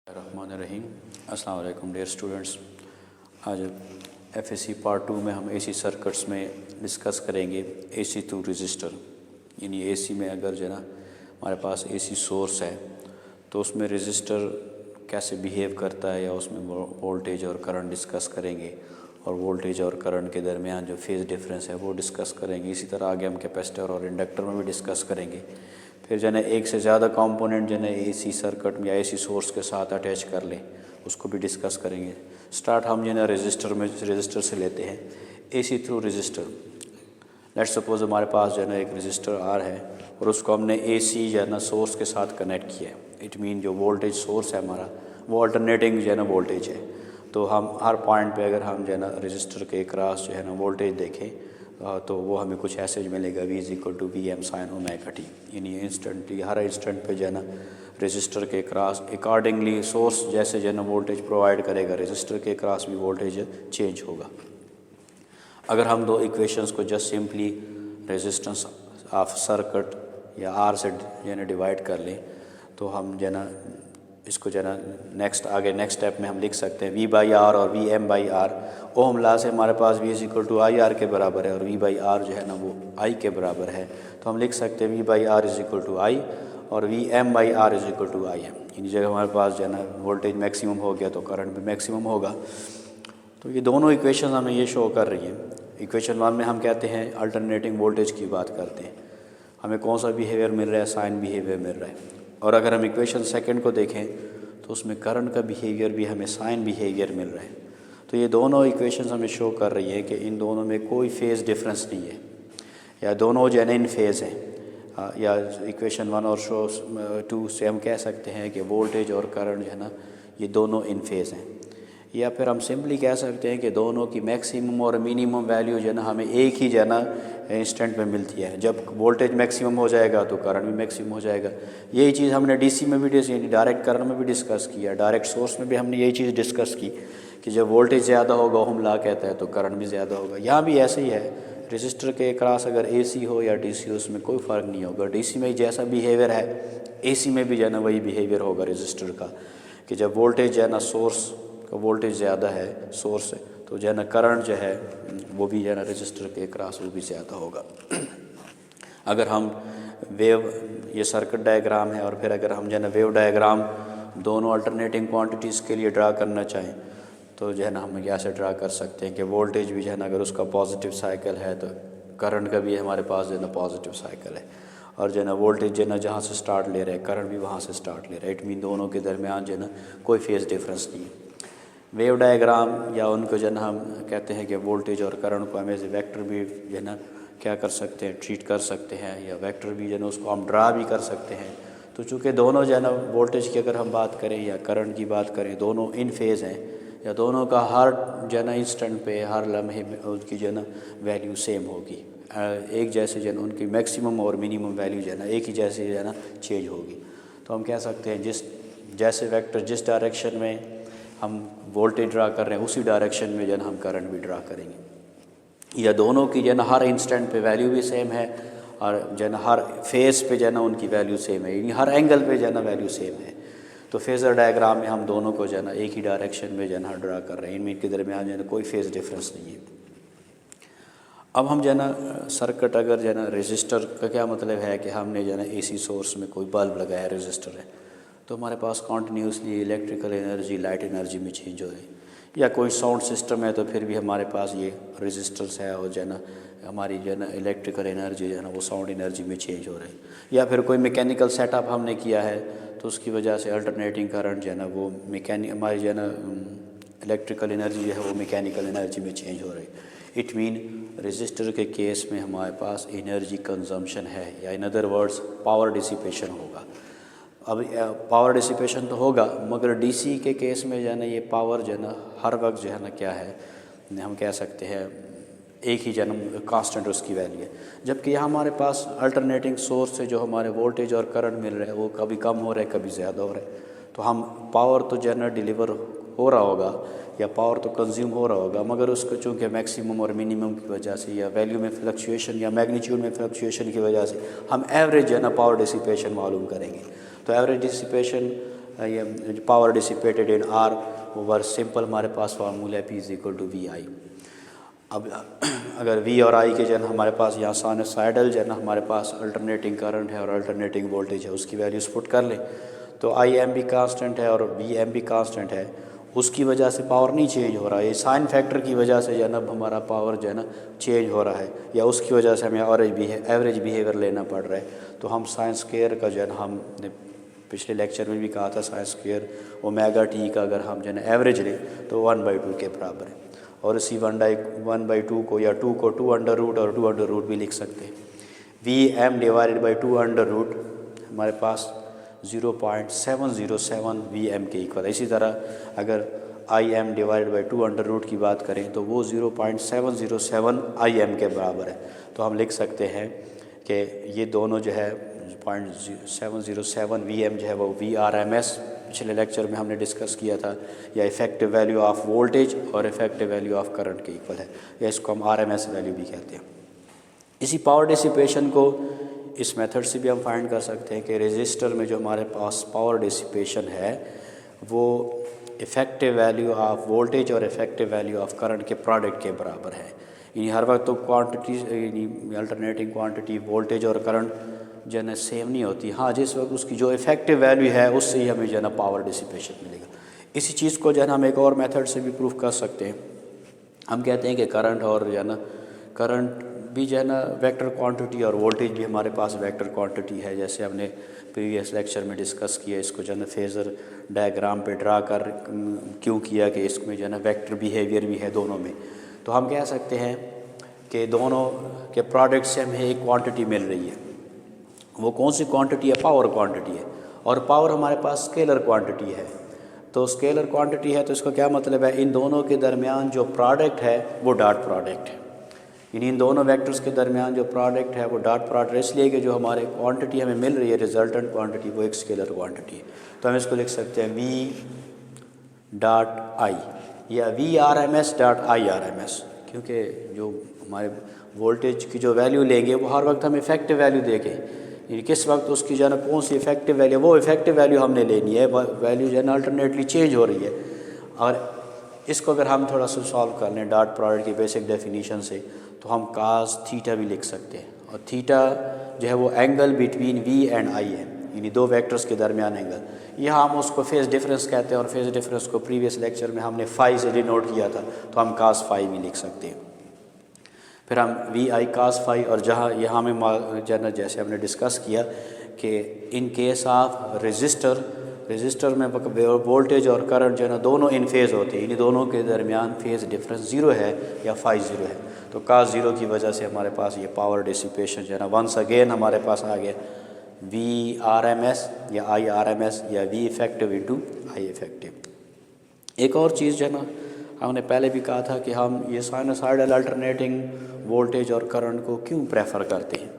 रहमान अस्सलाम वालेकुम dear students. आज एफएससी पार्ट 2 में हम एसी सर्किट्स में डिस्कस करेंगे एसी थ्रू रजिस्टर। यानी एसी में अगर जो है ना हमारे पास एसी सोर्स है तो उसमें रजिस्टर कैसे बिहेव करता है, या उसमें वोल्टेज और करंट डिस्कस करेंगे, और वोल्टेज और करंट के दरमियान जो फेज़ डिफरेंस है वो डिस्कस करेंगे। इसी तरह आगे हम कैपेसिटर और इंडक्टर में भी डिस्कस करेंगे। फिर जो है एक से ज़्यादा कंपोनेंट जो है एसी सर्किट में या एसी सोर्स के साथ अटैच कर लें, उसको भी डिस्कस करेंगे। स्टार्ट हम जो है रजिस्टर से लेते हैं। AC through register, let's suppose हमारे पास जो है एक रजिस्टर आर है और उसको हमने एसी जो है ना सोर्स के साथ कनेक्ट किया है। इट मीन जो वोल्टेज सोर्स है हमारा वो अल्टरनेटिंग जो है ना वोल्टेज है। तो हम हर पॉइंट पे अगर हम जो है ना रजिस्टर के क्रॉस जो है ना वोल्टेज देखें तो वो हमें कुछ ऐसे मिलेगा V=VM sin ओमेगा t। यानी इंस्टेंटली हर इंस्टेंट पे जो है ना रजिस्टर के क्रॉस अकॉर्डिंगली सोर्स जैसे जो है ना वोल्टेज प्रोवाइड करेगा, रजिस्टर के क्रॉस भी वोल्टेज चेंज होगा। अगर हम दो इक्वेशंस को just simply resistance of circuit या आर से जो है ना डिवाइड कर लें तो हम जो है ना इसको जो है ना नेक्स्ट स्टेप में हम लिख सकते हैं V/R और VM/R। ओम लॉ से हमारे पास V=IR के बराबर है और V/R जो है ना वो I के बराबर है। तो हम लिख सकते हैं V/R=I और VM/R=IM। यानी जगह हमारे पास जो है ना वोल्टेज मैक्सिमम हो गया तो करंट भी मैक्सिमम होगा। तो ये दोनों इक्वेशन हमें ये शो कर रही हैं। इक्वेशन 1 में हम कहते हैं अल्टरनेटिंग वोल्टेज की बात करते हैं, हमें कौन सा बिहेवियर मिल रहा है, साइन बिहेवियर मिल रहा है। और अगर हम इक्वेशन 2 को देखें तो उसमें करंट का बिहेवियर भी हमें साइन बिहेवियर मिल रहा है। तो ये दोनों इक्वेशंस हमें शो कर रही है कि इन दोनों में कोई फेज़ डिफरेंस नहीं है, या दोनों जो है ना इन फेज़ हैं। या इक्वेशन 1 और 2 से हम कह सकते हैं कि वोल्टेज और करंट जो है ना ये दोनों इन फेज़ हैं। या फिर हम सिंपली कह सकते हैं कि दोनों की मैक्सिमम और मिनिमम वैल्यू जो है ना हमें एक ही जो है ना इंस्टेंट में मिलती है। जब वोल्टेज मैक्सिमम हो जाएगा तो करंट भी मैक्सिमम हो जाएगा। यही चीज़ हमने डीसी में भी डायरेक्ट करंट में भी डिस्कस किया, डायरेक्ट सोर्स में भी हमने यही चीज़ डिस्कस की कि जब वोल्टेज ज़्यादा होगा ओम लॉ कहता है तो करंट भी ज़्यादा होगा। यहाँ भी ऐसे ही है, रजिस्टर के क्रॉस अगर एसी हो या डीसी हो उसमें कोई फ़र्क नहीं होगा। डीसी में जैसा बिहेवियर है एसी में भी जो है ना वही बिहेवियर होगा रजिस्टर का, कि जब वोल्टेज जो है ना सोर्स का वोल्टेज ज़्यादा है सोर्स है तो जो है ना करंट जो है वो भी जो है ना रजिस्टर के क्रॉस वो भी ज़्यादा होगा। अगर हम वेव, ये सर्किट डायग्राम है, और फिर अगर हम जो है ना वेव डायग्राम दोनों अल्टरनेटिंग क्वांटिटीज़ के लिए ड्रा करना चाहें तो जो है ना हम कैसे ड्रा कर सकते हैं कि वोल्टेज भी जो है ना अगर उसका पॉजिटिव साइकिल है तो करंट का भी हमारे पास जो है ना पॉजिटिव साइकिल है, और जो है ना वोल्टेज जो है ना जहाँ से स्टार्ट ले रहा है करंट भी वहाँ से स्टार्ट ले रहा है। इट मीन दोनों के दरमियान जो है ना कोई फेज़ डिफरेंस नहीं है। वेव डायग्राम या उनको जो है ना हम कहते हैं कि वोल्टेज और करंट को हम एज ए वेक्टर भी जो है ना क्या कर सकते हैं, ट्रीट कर सकते हैं, या वेक्टर भी जो है ना उसको हम ड्रा भी कर सकते हैं। तो चूँकि दोनों जो है ना वोल्टेज की अगर हम बात करें या करंट की बात करें दोनों इन फेज़ हैं, या दोनों का हर जो है ना इंस्टेंट पे हर लम्हे में उनकी जो है ना वैल्यू सेम होगी, एक जैसे जो है ना उनकी मैक्सिमम और मिनिमम वैल्यू जो है ना एक ही जैसे जो है ना चेंज होगी। तो हम कह सकते हैं जैसे वेक्टर जिस डायरेक्शन में हम वोल्टेज ड्रा कर रहे हैं उसी डायरेक्शन में जो है ना हम करंट भी ड्रा करेंगे। या दोनों की जो है ना हर इंस्टेंट पे वैल्यू भी सेम है, और जो है ना हर फेज़ पे जो है ना उनकी वैल्यू सेम है, यानी हर एंगल पे जो है ना वैल्यू सेम है। तो फेज़र डायग्राम में हम दोनों को जो है ना एक ही डायरेक्शन में जो है ना ड्रा कर रहे हैं, इनमें के दरमियान जो है ना कोई फेज़ डिफरेंस नहीं है। अब हम जो है ना सर्किट अगर जो है ना रजिस्टर का क्या मतलब है कि हमने जो है ना एसी सोर्स में कोई बल्ब लगाया रजिस्टर है तो हमारे पास continuously electrical energy light energy में चेंज हो रही है। या कोई साउंड सिस्टम है तो फिर भी हमारे पास ये रजिस्टर्स है और जो है ना हमारी जो है ना इलेक्ट्रिकल एनर्जी जो है ना वो साउंड एनर्जी में चेंज हो रही है। या फिर कोई मैकेनिकल सेटअप हमने किया है तो उसकी वजह से अल्टरनेटिंग करंट जो है ना वो हमारी जो है ना इलेक्ट्रिकल एनर्जी जो है वो मैकेनिकल एनर्जी में चेंज हो रही है। इट मीन रजिस्टर के केस में हमारे पास एनर्जी कंजम्पशन है, या in other words power dissipation होगा। अब पावर डिसिपेशन तो होगा, मगर डीसी के केस में जो है ना ये पावर जो है ना हर वक्त जो है ना क्या है हम कह सकते हैं एक ही जन्म कांस्टेंट उसकी वैल्यू है। जबकि यहाँ हमारे पास अल्टरनेटिंग सोर्स से जो हमारे वोल्टेज और करंट मिल रहे हैं वो कभी कम हो रहे हैं कभी ज़्यादा हो रहे हैं। तो हम पावर तो जो है ना डिलीवर हो रहा होगा या पावर तो कंज्यूम हो रहा होगा, मगर उसको चूँकि मैक्सिमम और मिनिमम की वजह से या वैल्यू में फ्लक्चुएशन या मैग्नीट्यूड में फ्लक्चुएशन की वजह से हम एवरेज जो है ना पावर डिसिपेशन मालूम करेंगे। तो एवरेज डिसिपेशन ये power dissipated in are over simple हमारे पास फार्मूला है P = VI। अब अगर V और I के जो है हमारे पास यहाँ साइनसाइडल जो है ना हमारे पास अल्टरनेटिंग करंट है और अल्टरनेटिंग वोल्टेज है, उसकी वैल्यूज पुट कर लें तो IM भी कांस्टेंट है और VM भी कांस्टेंट है, उसकी वजह से पावर नहीं चेंज हो रहा है। ये साइन फैक्टर की वजह से जो है ना हमारा पावर जो है ना चेंज हो रहा है, या उसकी वजह से हमें एवरेज बिहेवियर लेना पड़ रहा है। तो हम साइन स्क्वायर का जो है ना हमने पिछले लेक्चर में भी कहा था, साइन स्क्वायर ओमेगा टी का अगर हम जो है ना एवरेज लें तो 1/2 के बराबर है। और इसी 1/2 को या 2 को 2√, और 2√, भी लिख सकते हैं। VM / 2√, हमारे पास 0.707 VM के इक्वल है। इसी तरह अगर IM / 2√, की बात करें तो वो 0.707 IM के बराबर है। तो हम लिख सकते हैं कि ये दोनों जो है 0.707 VM जो है वो VRMS पिछले लेक्चर में हमने डिस्कस किया था, या इफ़ेक्टिव वैल्यू ऑफ वोल्टेज और इफ़ेक्टिव वैल्यू ऑफ करंट के इक्वल है, या इसको हम RMS वैल्यू भी कहते हैं। इसी पावर डिसिपेशन को इस मेथड से भी हम फाइंड कर सकते हैं कि रेजिस्टर में जो हमारे पास पावर डिसिपेशन है वो इफ़ेक्टिव वैल्यू ऑफ वोल्टेज और इफ़ेक्टिव वैल्यू ऑफ करंट के प्रोडक्ट के बराबर है। यानी हर वक्त तो क्वांटिटी अल्टरनेटिंग क्वांटिटी वोल्टेज और करंट जो है ना सेम नहीं होती। हाँ, जिस वक्त उसकी जो इफ़ेक्टिव वैल्यू है उससे ही हमें जो है ना पावर डिसिपेशन मिलेगा। इसी चीज़ को जो है ना हम एक और मेथड से भी प्रूफ कर सकते हैं। हम कहते हैं कि करंट और जो है ना करंट भी जो है ना वेक्टर क्वांटिटी, और वोल्टेज भी हमारे पास वेक्टर क्वांटिटी है। जैसे हमने प्रीवियस लेक्चर में डिस्कस किया, इसको जो है ना फेज़र डायग्राम पे ड्रा कर क्यों किया कि इसमें जो है ना वेक्टर बिहेवियर भी है दोनों में। तो हम कह सकते हैं कि दोनों के प्रोडक्ट से हमें एक क्वांटिटी मिल रही है। वो कौन सी क्वांटिटी है? पावर क्वांटिटी है। और पावर हमारे पास स्केलर क्वांटिटी है। तो स्केलर क्वांटिटी है तो इसका क्या मतलब है? इन दोनों के दरमियान जो प्रोडक्ट है वो डॉट प्रोडक्ट है। इन दोनों वेक्टर्स के दरमियान जो प्रोडक्ट है वो डॉट प्रोडक्ट, इसलिए कि जो हमारे क्वांटिटी हमें मिल रही है रिजल्टेंट क्वांटिटी वो एक स्केलर क्वांटिटी है। तो हम इसको लिख सकते हैं V.I या VRMS.IRMS, क्योंकि जो हमारे वोल्टेज की जो वैल्यू लेंगे वो हर वक्त हम इफेक्टिव वैल्यू देंगे। यानी किस वक्त उसकी जो है ना कौन सी इफेक्टिव वैल्यू, वो इफेक्टिव वैल्यू हमने लेनी है। वैल्यू जो है ना अल्टरनेटली चेंज हो रही है। और इसको अगर हम थोड़ा सा सॉल्व कर लें डॉट प्रोडक्ट की बेसिक डेफिनेशन से, तो हम cos थीटा भी लिख सकते हैं। और थीटा जो है वो angle between V and I है, यानी दो वेक्टर्स के दरमियान एंगल। यहाँ हम उसको फेज डिफरेंस कहते हैं, और फेज डिफरेंस को प्रीवियस लेक्चर में हमने फाई से डिनोट किया था, तो हम cos फाई भी लिख सकते हैं। फिर हम VI cos फाई, और जहाँ यहाँ में जो जैसे हमने डिस्कस किया कि इन केस ऑफ रजिस्टर में वोल्टेज और करंट जो है ना दोनों इन फेज़ होते हैं, इन दोनों के दरमियान फेज़ डिफरेंस 0 है या फाई 0 है। तो cos 0 की वजह से हमारे पास ये पावर डिसिपेशन जो है ना वंस अगेन हमारे पास आ गया VRMS या IRMS या V effective into I effective. एक और चीज़ जो है ना हमने पहले भी कहा था कि हम ये साइनोसाइडल अल्टरनेटिंग वोल्टेज और करंट को क्यों प्रेफर करते हैं।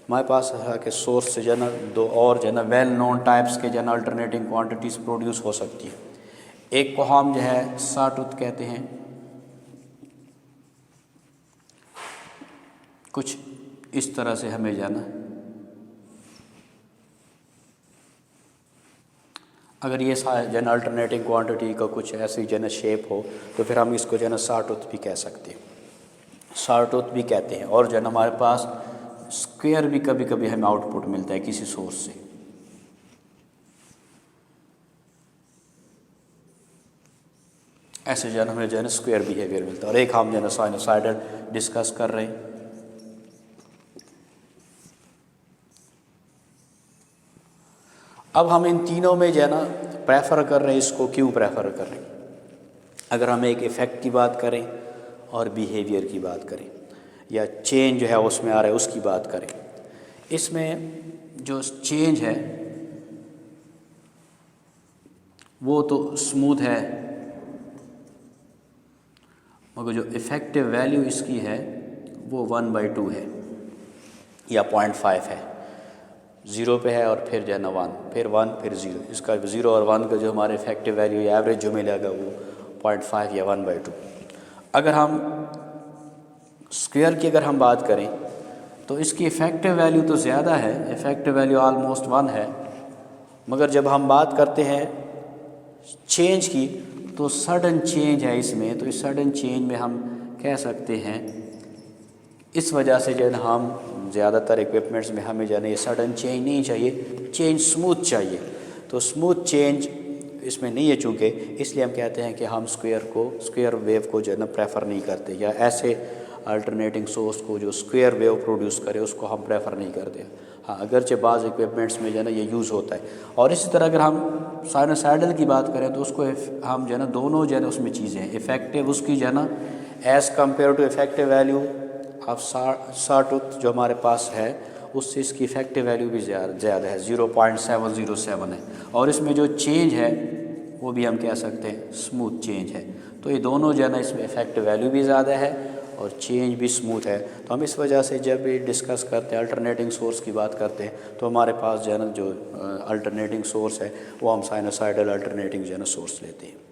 हमारे पास है कि सोर्स से जो है ना दो और जो है ना वेल नोन टाइप्स के जो है ना अल्टरनेटिंग क्वांटिटीज़ प्रोड्यूस हो सकती है। एक को हम जो है सॉटूथ कहते हैं, कुछ इस तरह से हमें जो है ना, अगर ये जो है ना अल्टरनेटिंग क्वांटिटी का कुछ ऐसी जो है ना शेप हो तो फिर हम इसको जो है ना सॉटूथ भी कह सकते हैं, सॉटूथ भी कहते हैं। और जो है ना हमारे पास स्क्वायर भी कभी कभी हमें आउटपुट मिलता है किसी सोर्स से। ऐसे जो है ना हमें जो है ना स्क्वायर बिहेवियर मिलता है। और एक हम जो है ना साइनोसाइडल डिस्कस कर रहे हैं। अब हम इन तीनों में जो है ना प्रेफर कर रहे हैं, इसको क्यों प्रेफर कर रहे हैं? अगर हम एक इफ़ेक्ट की बात करें और बिहेवियर की बात करें, या चेंज जो है उसमें आ रहा है उसकी बात करें, इसमें जो चेंज है वो तो स्मूथ है, मगर जो इफ़ेक्टिव वैल्यू इसकी है वो 1/2 है या 0.5 है। 0 पे है और फिर जो है ना 1, फिर 1, फिर 0। इसका 0 और 1 का जो हमारे इफेक्टिव वैल्यू या एवरेज जो मिलेगा वो 0.5 या 1/2। अगर हम स्क्वायर की अगर हम बात करें तो इसकी इफेक्टिव वैल्यू तो ज़्यादा है, इफेक्टिव वैल्यू ऑलमोस्ट 1 है, मगर जब हम बात करते हैं चेंज की तो सडन चेंज है इसमें, तो इस सडन चेंज में हम कह सकते हैं इस वजह से जो है हम ज़्यादातर इक्विपमेंट्स में हमें जो है ये सडन चेंज नहीं चाहिए, चेंज स्मूथ चाहिए। तो स्मूथ चेंज इसमें नहीं है चूँकि, इसलिए हम कहते हैं कि हम स्क्वायर वेव को जो है ना प्रेफर नहीं करते, या ऐसे अल्टरनेटिंग सोर्स को जो स्क्वायर वेव प्रोड्यूस करे उसको हम प्रेफर नहीं करते। हाँ, अगरचे बाज़ इक्विपमेंट्स में जो है ना ये यूज़ होता है। और इसी तरह अगर हम साइनोसाइडल की बात करें तो उसको हम जो है ना दोनों जो है ना उसमें चीज़ें हैं, इफ़ेक्टिव उसकी जो है ना as compare to effective value of sawtooth जो हमारे पास है उससे इसकी इफ़ेक्टिव वैल्यू भी ज़्यादा है, 0.707 है। और इसमें जो चेंज है वो भी हम कह सकते हैं स्मूथ चेंज है। तो ये दोनों जो है ना इसमें इफ़ेक्टिव वैल्यू भी ज़्यादा है और चेंज भी स्मूथ है। तो हम इस वजह से जब ये डिस्कस करते हैं अल्टरनेटिंग सोर्स की बात करते हैं तो हमारे पास जो है ना जो अल्टरनेटिंग सोर्स है वो हम साइनोसाइडल अल्टरनेटिंग जो है ना सोर्स लेते हैं।